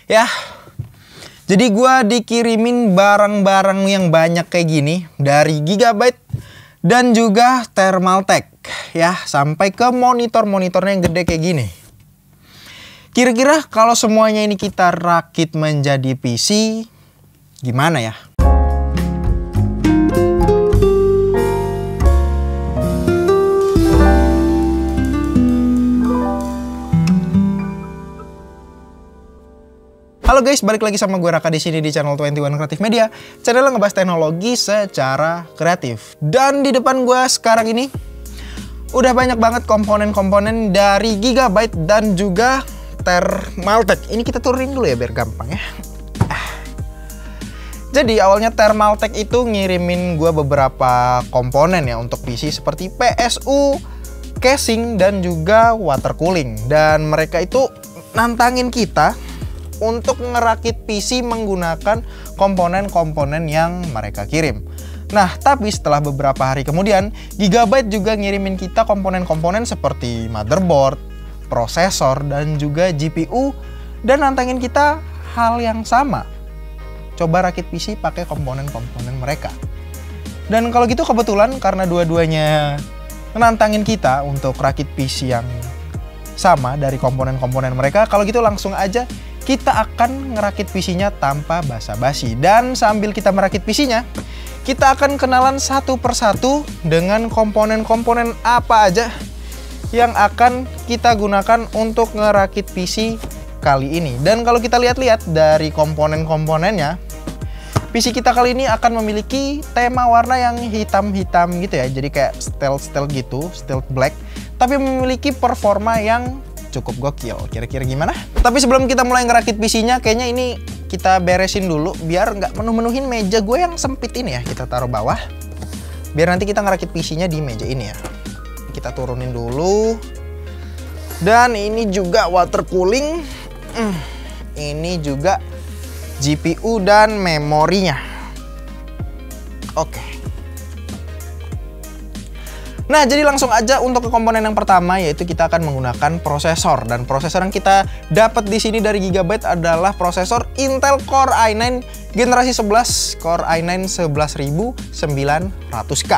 Ya, jadi gua dikirimin barang-barang yang banyak kayak gini dari Gigabyte dan juga Thermaltake ya, sampai ke monitornya yang gede kayak gini. Kira-kira kalau semuanya ini kita rakit menjadi PC, gimana ya? Halo guys, balik lagi sama gue Raka di sini di channel 21 Creative Media, channel yang ngebahas teknologi secara kreatif. Dan di depan gue sekarang ini udah banyak banget komponen-komponen dari Gigabyte dan juga Thermaltake. Ini kita turunin dulu ya biar gampang ya. Jadi awalnya Thermaltake itu ngirimin gue beberapa komponen ya untuk PC seperti PSU, casing, dan juga water cooling. Dan mereka itu nantangin kita untuk ngerakit PC menggunakan komponen-komponen yang mereka kirim. Nah, tapi setelah beberapa hari kemudian, Gigabyte juga ngirimin kita komponen-komponen seperti motherboard, prosesor, dan juga GPU, dan nantangin kita hal yang sama. Coba rakit PC pakai komponen-komponen mereka. Dan kalau gitu kebetulan karena dua-duanya nantangin kita untuk rakit PC yang sama dari komponen-komponen mereka, kalau gitu langsung aja kita akan ngerakit PC-nya tanpa basa-basi. Dan sambil kita merakit PC-nya, kita akan kenalan satu persatu dengan komponen-komponen apa aja yang akan kita gunakan untuk ngerakit PC kali ini. Dan kalau kita lihat-lihat dari komponen-komponennya, PC kita kali ini akan memiliki tema warna yang hitam-hitam gitu ya. Jadi kayak stealth gitu, stealth black, tapi memiliki performa yang cukup gokil. Kira-kira gimana? Tapi sebelum kita mulai ngerakit PC-nya, kayaknya ini kita beresin dulu biar nggak menuh-menuhin meja gue yang sempit ini ya. Kita taruh bawah biar nanti kita ngerakit PC-nya di meja ini ya. Kita turunin dulu. Dan ini juga water cooling. Ini juga GPU dan memorinya. Oke. Nah, jadi langsung aja untuk ke komponen yang pertama, yaitu kita akan menggunakan prosesor. Dan prosesor yang kita dapat di sini dari Gigabyte adalah prosesor Intel Core i9 generasi 11, Core i9 11900K.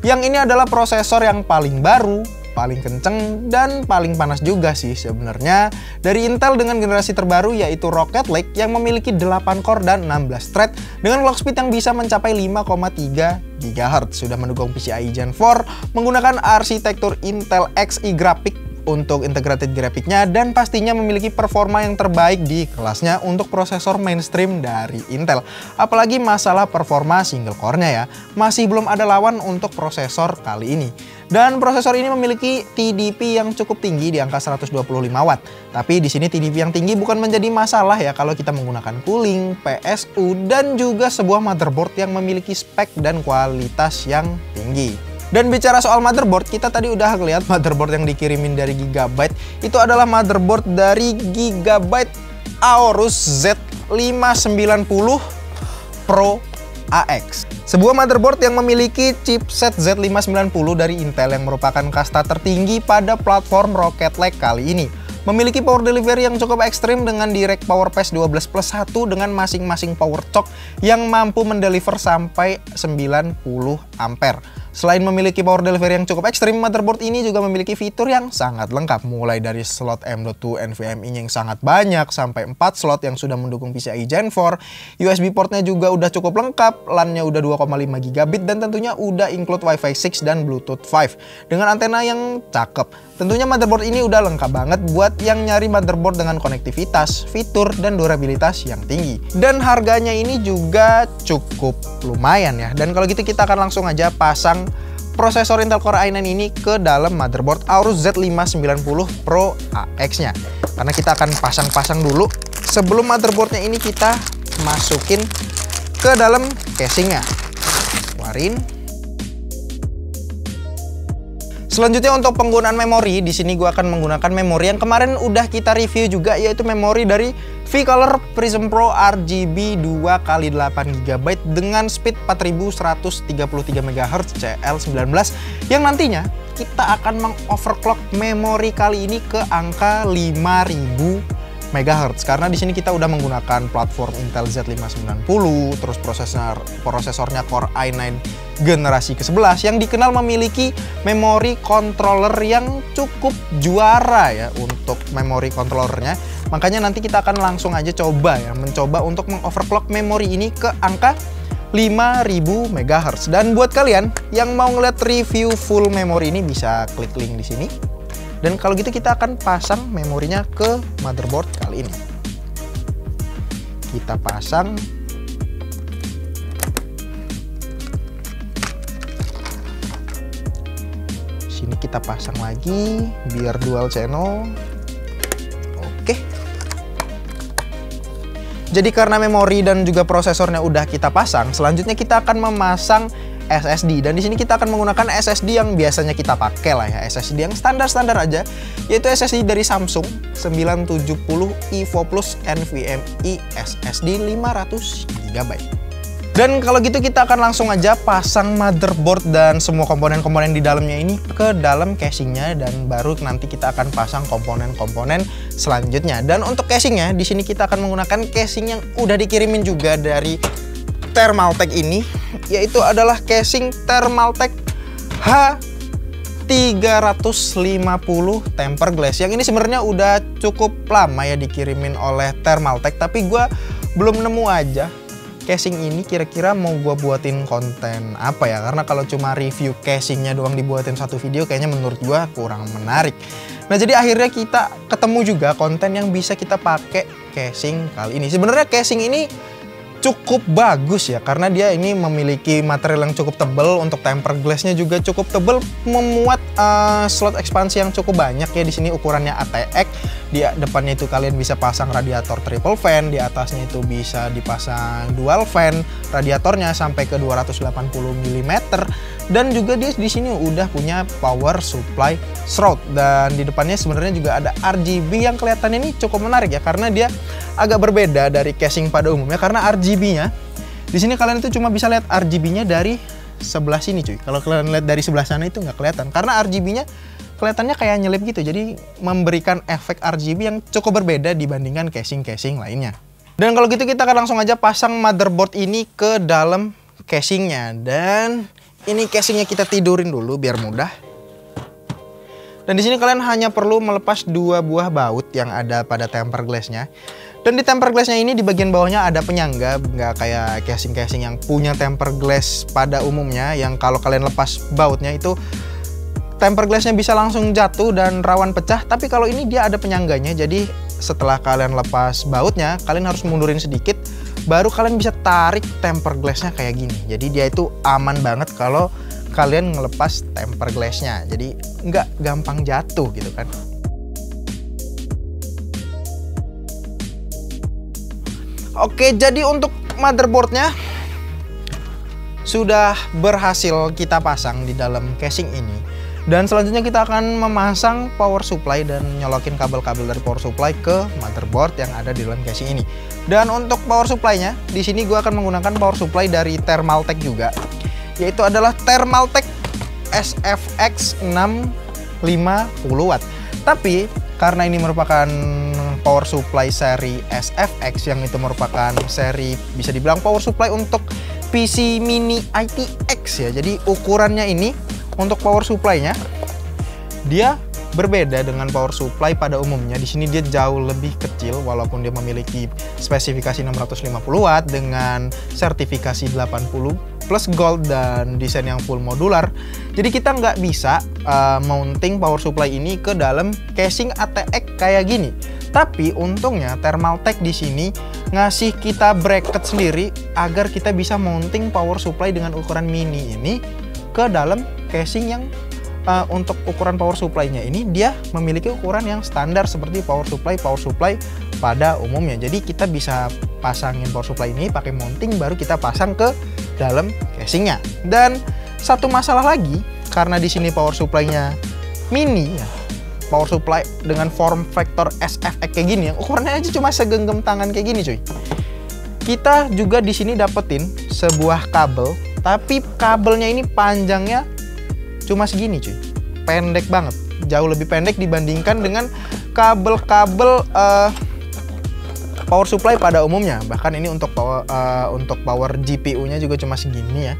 Yang ini adalah prosesor yang paling baru, paling kenceng, dan paling panas juga sih sebenarnya dari Intel dengan generasi terbaru, yaitu Rocket Lake yang memiliki 8 core dan 16 thread dengan clock speed yang bisa mencapai 5,3 GHz. Sudah mendukung PCIe Gen 4 menggunakan arsitektur Intel Xe grafik untuk integrated grafiknya, dan pastinya memiliki performa yang terbaik di kelasnya untuk prosesor mainstream dari Intel. Apalagi masalah performa single core-nya ya, masih belum ada lawan untuk prosesor kali ini. Dan prosesor ini memiliki TDP yang cukup tinggi di angka 125 Watt. Tapi di sini TDP yang tinggi bukan menjadi masalah ya kalau kita menggunakan cooling, PSU, dan juga sebuah motherboard yang memiliki spek dan kualitas yang tinggi. Dan bicara soal motherboard, kita tadi udah ngeliat motherboard yang dikirimin dari Gigabyte. Itu adalah motherboard dari Gigabyte Aorus Z590 Pro AX. Sebuah motherboard yang memiliki chipset Z590 dari Intel yang merupakan kasta tertinggi pada platform Rocket Lake kali ini. Memiliki power delivery yang cukup ekstrim dengan direct power pass 12+1 dengan masing-masing power choke yang mampu mendeliver sampai 90 ampere. Selain memiliki power delivery yang cukup ekstrim, motherboard ini juga memiliki fitur yang sangat lengkap, mulai dari slot M.2 NVMe yang sangat banyak sampai 4 slot yang sudah mendukung PCIe Gen 4. USB portnya juga udah cukup lengkap, LAN-nya udah 2,5 GB, dan tentunya udah include Wi-Fi 6 dan Bluetooth 5 dengan antena yang cakep. Tentunya motherboard ini udah lengkap banget buat yang nyari motherboard dengan konektivitas, fitur, dan durabilitas yang tinggi. Dan harganya ini juga cukup lumayan ya. Dan kalau gitu kita akan langsung aja pasang prosesor Intel Core i9 ini ke dalam motherboard Aorus Z590 Pro AX-nya. Karena kita akan pasang-pasang dulu sebelum motherboardnya ini kita masukin ke dalam casingnya. Keluarin. Selanjutnya untuk penggunaan memori, di sini gue akan menggunakan memori yang kemarin udah kita review juga, yaitu memori dari V-Color Prism Pro RGB 2x8GB dengan speed 4133 MHz CL19 yang nantinya kita akan mengoverclock memori kali ini ke angka 5000 MHz karena di sini kita udah menggunakan platform Intel Z590, terus prosesornya Core i9 generasi ke-11 yang dikenal memiliki memori controller yang cukup juara ya untuk memori controllernya. Makanya nanti kita akan langsung aja mencoba untuk mengoverclock memori ini ke angka 5000 MHz. Dan buat kalian yang mau ngeliat review full memori ini bisa klik link di sini. Dan kalau gitu kita akan pasang memorinya ke motherboard kali ini. Kita pasang. Sini kita pasang lagi biar dual channel. Oke. Jadi karena memori dan juga prosesornya udah kita pasang, selanjutnya kita akan memasang SSD, dan di sini kita akan menggunakan SSD yang biasanya kita pakai lah ya, SSD yang standar-standar aja, yaitu SSD dari Samsung 970 Evo Plus NVMe SSD 500 GB. Dan kalau gitu kita akan langsung aja pasang motherboard dan semua komponen-komponen di dalamnya ini ke dalam casingnya, dan baru nanti kita akan pasang komponen-komponen selanjutnya. Dan untuk casingnya di sini kita akan menggunakan casing yang udah dikirimin juga dari Thermaltake ini, yaitu adalah casing Thermaltake H350 tempered glass. Yang ini sebenarnya udah cukup lama ya dikirimin oleh Thermaltake, tapi gue belum nemu aja casing ini kira-kira mau gue buatin konten apa ya, karena kalau cuma review casingnya doang dibuatin satu video kayaknya menurut gue kurang menarik. Nah, jadi akhirnya kita ketemu juga konten yang bisa kita pakai casing kali ini. Sebenarnya casing ini cukup bagus ya, karena dia ini memiliki material yang cukup tebal, untuk tempered glassnya juga cukup tebal, memuat slot ekspansi yang cukup banyak ya. Di sini ukurannya ATX, di depannya itu kalian bisa pasang radiator triple fan, di atasnya itu bisa dipasang dual fan radiatornya sampai ke 280 mm, dan juga dia di sini udah punya power supply shroud, dan di depannya sebenarnya juga ada RGB yang kelihatannya ini cukup menarik ya, karena dia agak berbeda dari casing pada umumnya, karena RGB-nya di sini kalian itu cuma bisa lihat RGB-nya dari sebelah sini cuy. Kalau kalian lihat dari sebelah sana itu nggak kelihatan, karena RGB-nya kelihatannya kayak nyelip gitu, jadi memberikan efek RGB yang cukup berbeda dibandingkan casing-casing lainnya. Dan kalau gitu kita akan langsung aja pasang motherboard ini ke dalam casingnya, dan ini casingnya kita tidurin dulu biar mudah. Dan di sini kalian hanya perlu melepas 2 buah baut yang ada pada tempered glass-nya. Dan di tempered glass-nya ini di bagian bawahnya ada penyangga, nggak kayak casing-casing yang punya tempered glass pada umumnya, yang kalau kalian lepas bautnya itu tempered glass-nya bisa langsung jatuh dan rawan pecah. Tapi kalau ini dia ada penyangganya, jadi setelah kalian lepas bautnya, kalian harus mundurin sedikit, baru kalian bisa tarik tempered glass-nya kayak gini. Jadi dia itu aman banget kalau kalian ngelepas tempered glass-nya, jadi nggak gampang jatuh gitu kan. Oke, jadi untuk motherboardnya sudah berhasil kita pasang di dalam casing ini. Dan selanjutnya kita akan memasang power supply dan nyolokin kabel-kabel dari power supply ke motherboard yang ada di dalam casing ini. Dan untuk power supply-nya, di sini gue akan menggunakan power supply dari Thermaltake juga, yaitu adalah Thermaltake SFX 650W. Tapi karena ini merupakan power supply seri SFX, yang itu merupakan seri bisa dibilang power supply untuk PC Mini ITX ya. Jadi ukurannya ini untuk power supply-nya dia berbeda dengan power supply pada umumnya. Di sini dia jauh lebih kecil walaupun dia memiliki spesifikasi 650W dengan sertifikasi 80 plus gold dan desain yang full modular. Jadi kita nggak bisa mounting power supply ini ke dalam casing ATX kayak gini. Tapi untungnya Thermaltake di sini ngasih kita bracket sendiri agar kita bisa mounting power supply dengan ukuran mini ini ke dalam casing yang untuk ukuran power supply-nya ini dia memiliki ukuran yang standar seperti power supply pada umumnya. Jadi kita bisa pasangin power supply ini pakai mounting, baru kita pasang ke dalam casingnya. Dan satu masalah lagi, karena di sini power supply-nya mini ya, power supply dengan form factor SFX kayak gini, yang ukurannya aja cuma segenggam tangan kayak gini cuy. Kita juga di sini dapetin sebuah kabel, tapi kabelnya ini panjangnya cuma segini cuy, pendek banget, jauh lebih pendek dibandingkan dengan kabel-kabel power supply pada umumnya. Bahkan ini untuk power GPU-nya juga cuma segini ya.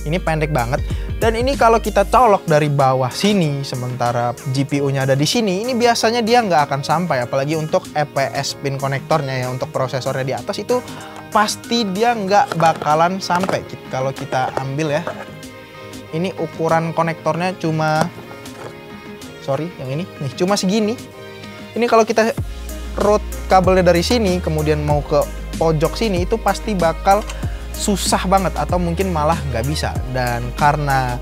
Ini pendek banget. Dan ini kalau kita colok dari bawah sini, sementara GPU-nya ada di sini, ini biasanya dia nggak akan sampai. Apalagi untuk EPS pin konektornya ya, untuk prosesornya di atas itu pasti dia nggak bakalan sampai. Kalau kita ambil ya, ini ukuran konektornya cuma, sorry yang ini, nih cuma segini. Ini kalau kita route kabelnya dari sini, kemudian mau ke pojok sini, itu pasti bakal susah banget atau mungkin malah nggak bisa. Dan karena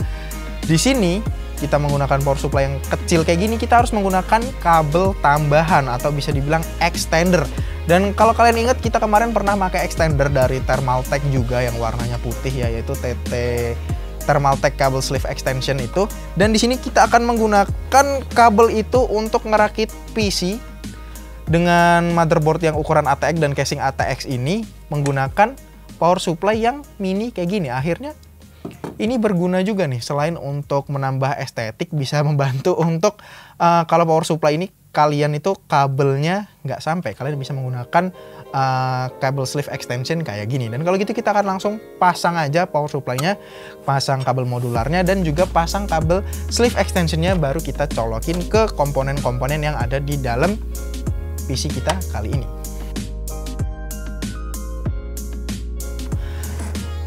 di sini kita menggunakan power supply yang kecil kayak gini, kita harus menggunakan kabel tambahan atau bisa dibilang extender. Dan kalau kalian ingat, kita kemarin pernah pakai extender dari Thermaltake juga yang warnanya putih ya, yaitu TT Thermaltake Cable Sleeve Extension itu. Dan di sini kita akan menggunakan kabel itu untuk ngerakit PC dengan motherboard yang ukuran ATX dan casing ATX ini, menggunakan power supply yang mini kayak gini. Akhirnya ini berguna juga nih, selain untuk menambah estetik, bisa membantu untuk kalau power supply ini kalian itu kabelnya nggak sampai, kalian bisa menggunakan kabel sleeve extension kayak gini. Dan kalau gitu kita akan langsung pasang aja power supply-nya, pasang kabel modularnya, dan juga pasang kabel sleeve extensionnya, baru kita colokin ke komponen-komponen yang ada di dalam PC kita kali ini.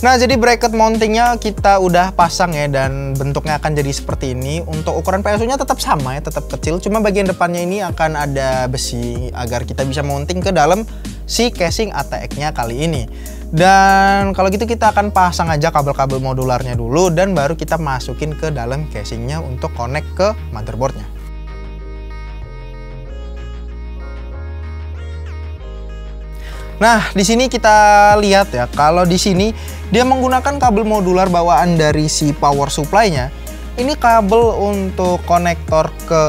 Nah, jadi bracket mountingnya kita udah pasang ya, dan bentuknya akan jadi seperti ini. Untuk ukuran PSU-nya tetap sama ya, tetap kecil. Cuma bagian depannya ini akan ada besi agar kita bisa mounting ke dalam si casing ATX-nya kali ini. Dan kalau gitu kita akan pasang aja kabel-kabel modularnya dulu, dan baru kita masukin ke dalam casingnya untuk connect ke motherboardnya. Nah, di sini kita lihat ya, kalau di sini dia menggunakan kabel modular bawaan dari si power supply-nya. Ini kabel untuk konektor ke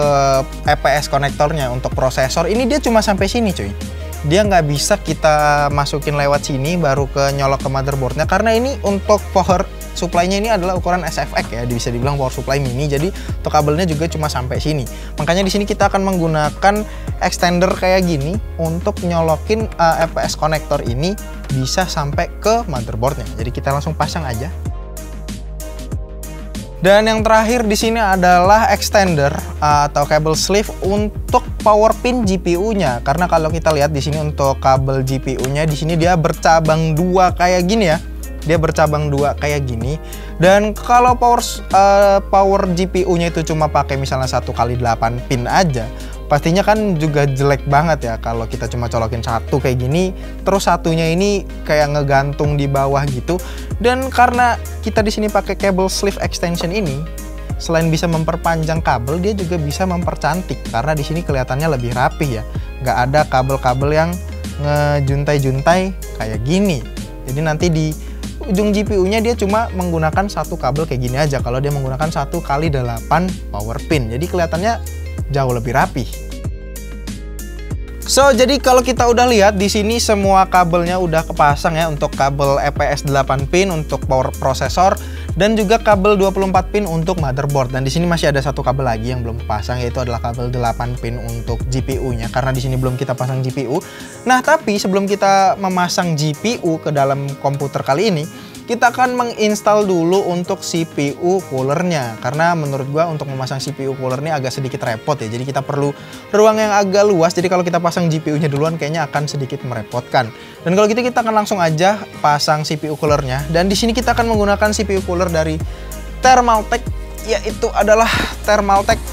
EPS konektornya untuk prosesor. Ini dia cuma sampai sini cuy. Dia nggak bisa kita masukin lewat sini baru ke nyolok ke motherboardnya, karena ini untuk power supply-nya ini adalah ukuran SFX ya, bisa dibilang power supply mini. Jadi untuk kabelnya juga cuma sampai sini. Makanya di sini kita akan menggunakan extender kayak gini untuk nyolokin EPS konektor ini bisa sampai ke motherboardnya. Jadi kita langsung pasang aja. Dan yang terakhir di sini adalah extender atau kabel sleeve untuk power pin GPU-nya. Karena kalau kita lihat di sini untuk kabel GPU-nya di sini dia bercabang dua kayak gini ya. Dia bercabang dua kayak gini. Dan kalau power GPU-nya itu cuma pakai misalnya 1x8 pin aja, pastinya kan juga jelek banget ya kalau kita cuma colokin satu kayak gini, terus satunya ini kayak ngegantung di bawah gitu. Dan karena kita di sini pakai kabel sleeve extension ini, selain bisa memperpanjang kabel, dia juga bisa mempercantik karena di sini kelihatannya lebih rapih ya. Nggak ada kabel-kabel yang ngejuntai-juntai kayak gini. Jadi nanti di ujung GPU-nya dia cuma menggunakan satu kabel kayak gini aja, kalau dia menggunakan 1x8 power pin. Jadi kelihatannya jauh lebih rapih. So, jadi kalau kita udah lihat di sini semua kabelnya udah kepasang ya, untuk kabel EPS 8 pin untuk power prosesor dan juga kabel 24 pin untuk motherboard. Dan di sini masih ada satu kabel lagi yang belum kepasang, yaitu adalah kabel 8 pin untuk GPU-nya, karena di sini belum kita pasang GPU. Nah, tapi sebelum kita memasang GPU ke dalam komputer kali ini, kita akan menginstal dulu untuk CPU coolernya, karena menurut gua untuk memasang CPU cooler ini agak sedikit repot ya. Jadi kita perlu ruang yang agak luas. Jadi kalau kita pasang GPU-nya duluan kayaknya akan sedikit merepotkan. Dan kalau gitu kita akan langsung aja pasang CPU coolernya. Dan di sini kita akan menggunakan CPU cooler dari Thermaltake, yaitu adalah Thermaltake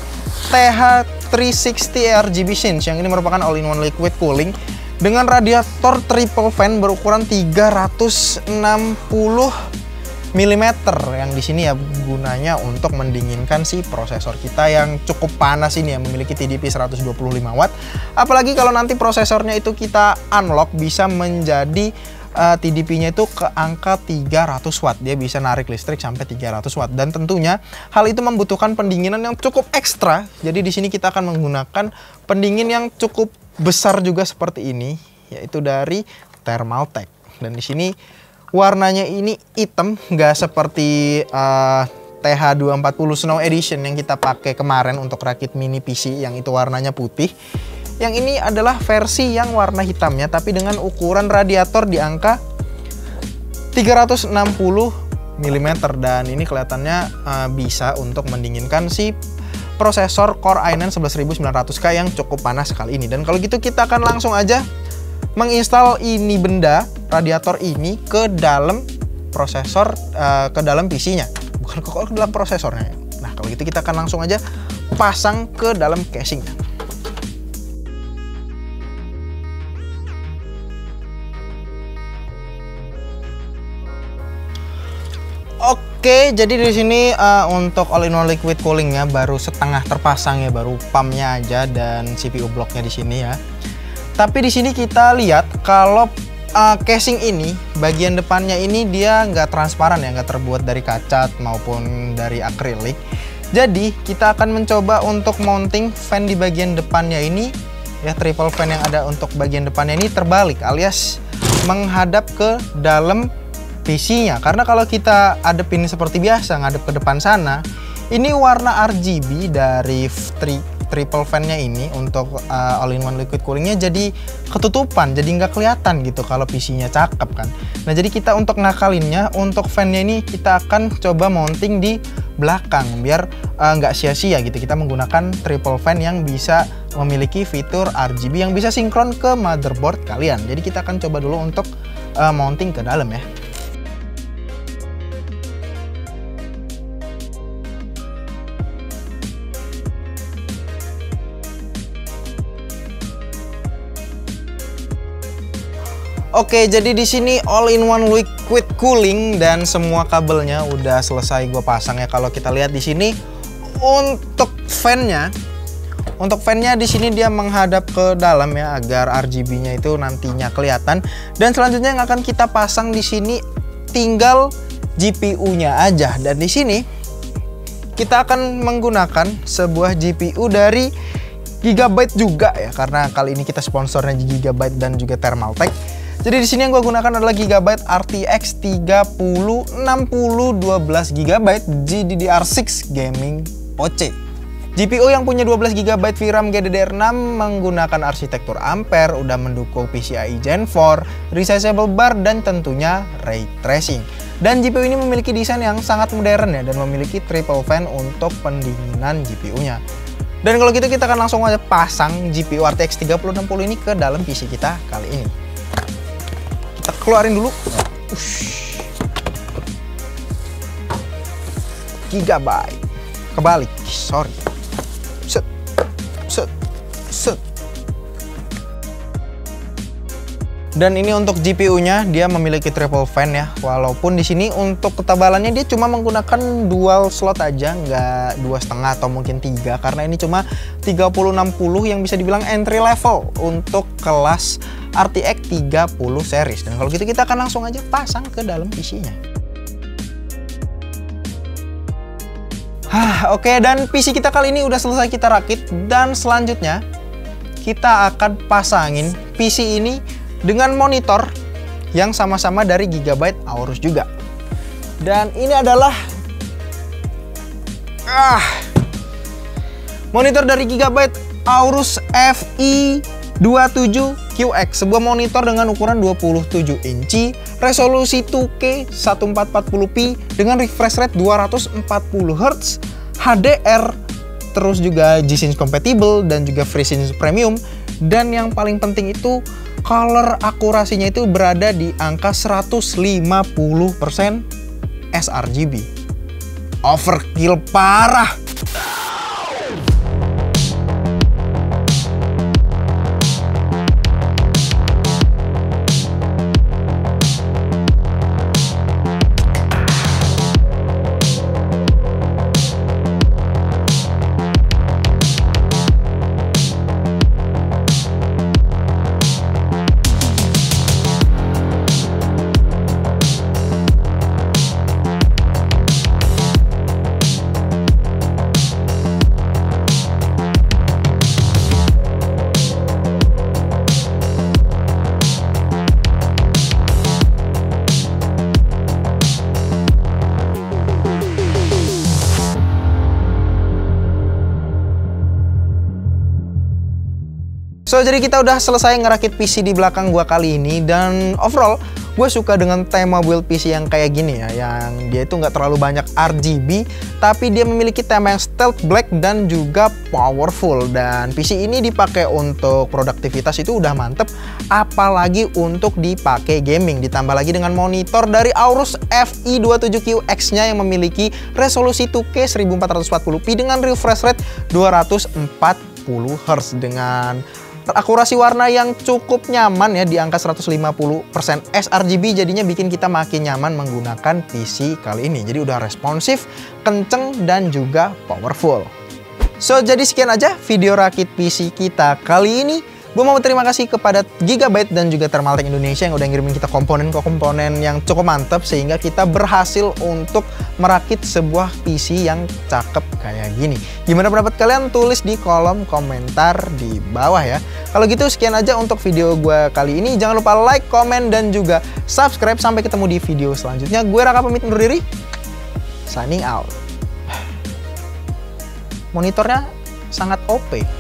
TH360 RGB Cinch, yang ini merupakan all-in-one liquid cooling dengan radiator triple fan berukuran 360 mm, yang di sini ya gunanya untuk mendinginkan si prosesor kita yang cukup panas ini ya, memiliki TDP 125 watt. Apalagi kalau nanti prosesornya itu kita unlock bisa menjadi TDP-nya itu ke angka 300 watt. Dia bisa narik listrik sampai 300 watt, dan tentunya hal itu membutuhkan pendinginan yang cukup ekstra. Jadi di sini kita akan menggunakan pendingin yang cukup besar juga seperti ini, yaitu dari Thermaltake. Dan di sini warnanya ini hitam, nggak seperti TH240 Snow Edition yang kita pakai kemarin untuk rakit mini PC yang itu warnanya putih. Yang ini adalah versi yang warna hitamnya, tapi dengan ukuran radiator di angka 360 mm, dan ini kelihatannya bisa untuk mendinginkan si prosesor Core i9 11900K yang cukup panas kali ini. Dan kalau gitu kita akan langsung aja menginstal ini benda, radiator ini ke dalam prosesor, ke dalam PC-nya, bukan ke dalam prosesornya. Nah kalau gitu kita akan langsung aja pasang ke dalam casingnya. Oke, jadi di sini untuk all-in-one liquid coolingnya baru setengah terpasang ya, baru pumpnya aja dan CPU blocknya di sini ya. Tapi di sini kita lihat kalau casing ini bagian depannya ini dia nggak transparan ya, nggak terbuat dari kaca maupun dari akrilik. Jadi kita akan mencoba untuk mounting fan di bagian depannya ini ya, triple fan yang ada untuk bagian depannya ini terbalik alias menghadap ke dalam PC-nya. Karena kalau kita adepin seperti biasa ngadep ke depan sana, ini warna RGB dari triple fan-nya ini untuk all-in-one liquid coolingnya jadi ketutupan, jadi nggak kelihatan gitu kalau PC-nya cakep kan. Nah jadi kita untuk ngakalinnya, untuk fan-nya ini kita akan coba mounting di belakang biar nggak sia-sia gitu. Kita menggunakan triple fan yang bisa memiliki fitur RGB yang bisa sinkron ke motherboard kalian. Jadi kita akan coba dulu untuk mounting ke dalam ya. Oke, jadi di sini all-in-one liquid cooling dan semua kabelnya udah selesai gue pasang ya. Kalau kita lihat di sini untuk fan-nya di sini dia menghadap ke dalam ya agar RGB-nya itu nantinya kelihatan. Dan selanjutnya yang akan kita pasang di sini tinggal GPU-nya aja. Dan di sini kita akan menggunakan sebuah GPU dari Gigabyte juga ya, karena kali ini kita sponsornya Gigabyte dan juga Thermaltake. Jadi di sini yang gue gunakan adalah Gigabyte RTX 3060 12GB GDDR6 Gaming OC. GPU yang punya 12 GB VRAM GDDR6 menggunakan arsitektur Ampere, udah mendukung PCIe Gen 4, resizable bar dan tentunya ray tracing. Dan GPU ini memiliki desain yang sangat modern ya, dan memiliki triple fan untuk pendinginan GPU-nya. Dan kalau gitu kita akan langsung aja pasang GPU RTX 3060 ini ke dalam PC kita kali ini. Kita keluarin dulu. Gigabyte. Kebalik, sorry. Set. Dan ini untuk GPU-nya dia memiliki triple fan ya. Walaupun di sini untuk ketebalannya dia cuma menggunakan dual slot aja, nggak 2,5 atau mungkin 3, karena ini cuma 3060 yang bisa dibilang entry level untuk kelas RTX 30 series. Dan kalau gitu kita akan langsung aja pasang ke dalam PC-nya. Oke, dan PC kita kali ini udah selesai kita rakit, dan selanjutnya kita akan pasangin PC ini dengan monitor yang sama-sama dari Gigabyte Aorus juga. Dan ini adalah monitor dari Gigabyte Aorus FE27QX, sebuah monitor dengan ukuran 27 inci, resolusi 2K 1440p dengan refresh rate 240 Hz, HDR, terus juga G-Sync compatible dan juga FreeSync Premium. Dan yang paling penting itu color akurasinya itu berada di angka 150% sRGB. Overkill parah. So, jadi kita udah selesai ngerakit PC di belakang gua kali ini, dan overall gue suka dengan tema build PC yang kayak gini ya, yang dia itu nggak terlalu banyak RGB, tapi dia memiliki tema yang stealth black dan juga powerful. Dan PC ini dipakai untuk produktivitas itu udah mantep, apalagi untuk dipakai gaming. Ditambah lagi dengan monitor dari Aorus FE27QX-nya yang memiliki resolusi 2K 1440p dengan refresh rate 240Hz dengan akurasi warna yang cukup nyaman ya, di angka 150% sRGB, jadinya bikin kita makin nyaman menggunakan PC kali ini. Jadi udah responsif, kenceng, dan juga powerful. So, jadi sekian aja video rakit PC kita kali ini. Gue mau berterima kasih kepada Gigabyte dan juga Thermaltake Indonesia yang udah ngirimin kita komponen-komponen yang cukup mantap, sehingga kita berhasil untuk merakit sebuah PC yang cakep kayak gini. Gimana pendapat kalian? Tulis di kolom komentar di bawah ya. Kalau gitu sekian aja untuk video gue kali ini. Jangan lupa like, komen, dan juga subscribe. Sampai ketemu di video selanjutnya. Gue Raka pamit undur diri. Signing out. Monitornya sangat OP.